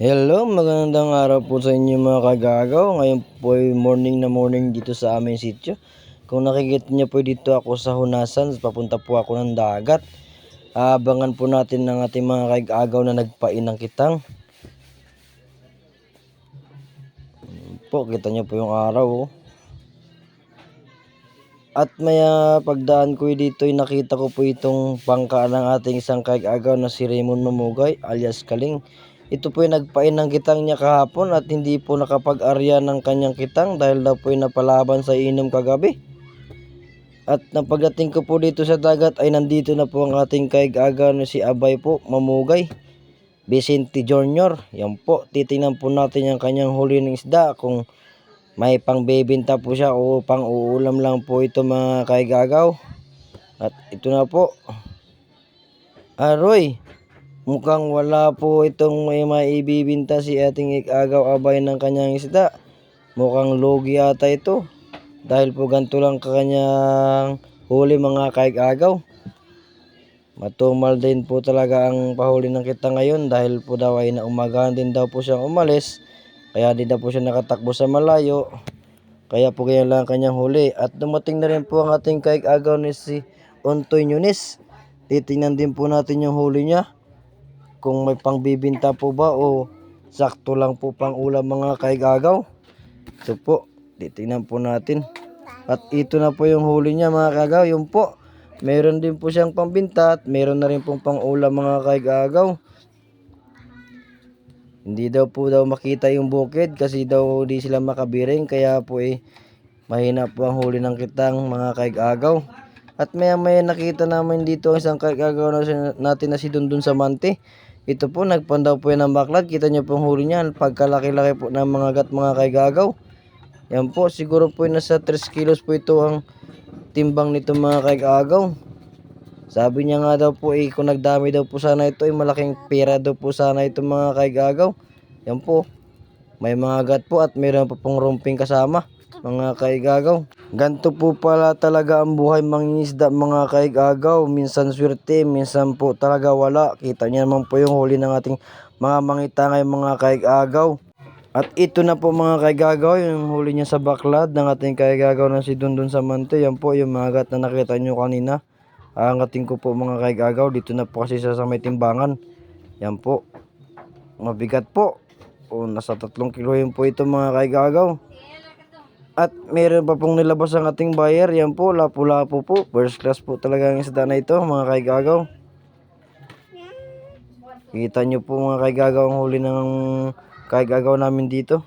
Hello, magandang araw po sa inyo mga kagagaw. Ngayon po ay morning na morning dito sa aming sitio. Kung nakikita niyo po dito ako sa Hunasan, papunta po ako ng dagat. Abangan po natin ng ating mga kagagaw na nagpain ng kitang. Po, kita niyo po yung araw. Oh. At maya pagdaan ko dito ay nakita ko po itong bangka ng ating isang kagagaw na si Raymond Mamugay alias Kaling. Ito po ay nagpain ng kitang niya kahapon at hindi po nakapag-arya ng kanyang kitang dahil daw po ay napalaban sa inom kagabi. At napagdating ko po dito sa dagat ay nandito na po ang ating kagagaw na si Abay po Mamugay Vicente Jr. Yan po, titingnan po natin yung kanyang huli ng isda kung may pangbebenta po siya o pang uulam lang po ito mga kagagaw. At ito na po. Aroy, mukhang wala po itong may maibibinta si ating ikagaw Abay ng kanyang isda. Mukhang logi ata ito. Dahil po ganito lang kanyang huli mga kagagaw. Matumal din po talaga ang pahuli ng kita ngayon dahil po daw ay naumagahan din daw po siyang umalis. Kaya di daw po siya nakatakbo sa malayo. Kaya po ganyan lang kanyang huli. At dumating na rin po ang ating kagagaw ni si Ontoy Nunes. Titingnan din po natin yung huli niya. Kung may pangbibinta po ba o sakto lang po pang ulam mga kagagaw. So po, titingnan po natin. At ito na po yung huli niya mga kagagaw. Yung po, meron din po siyang pambinta at meron na rin pong pang ulam mga kagagaw. Hindi daw po makita yung bukid kasi daw di sila makabiring kaya po mahina po ang huli ng kitang mga kagagaw. At maya nakita namin dito ang isang kagagaw natin na si Dundun sa Mante. Ito po nagpandaw po yan ng baklad. Kita nyo po ang huli niyan. Pagkalaki-laki po ng mga gat mga kagagaw. Yan po siguro po nasa 3 kilos po ito ang timbang nito mga kagagaw. Sabi niya nga daw po kung nagdami daw po sana ito malaking pera daw po sana ito mga kagagaw. Yan po. May mga gat po at mayroon pa pong rumping kasama mga kagagaw. Ganto po pala talaga ang buhay mangingisda mga kagagaw. Minsan swerte, minsan po talaga wala. Kita niyo naman po yung huli ng ating mga mangitangay mga kagagaw. At ito na po mga kagagaw, yung huli niya sa baklad ng ating kagagaw na si Dundun sa Mante. Yan po yung mga gat na nakita nyo kanina. Aangatin ko po mga kagagaw. Dito na po kasi sa may timbangan. Yan po. Mabigat po. O nasa 3 kilo yun po ito mga kagagaw. At meron pa pong nilabas ang ating buyer. Yan po, lapu-lapu po. First class po talaga ang isda na ito mga kagagaw. Kita nyo po mga kagagaw ang huli ng kagagaw namin dito.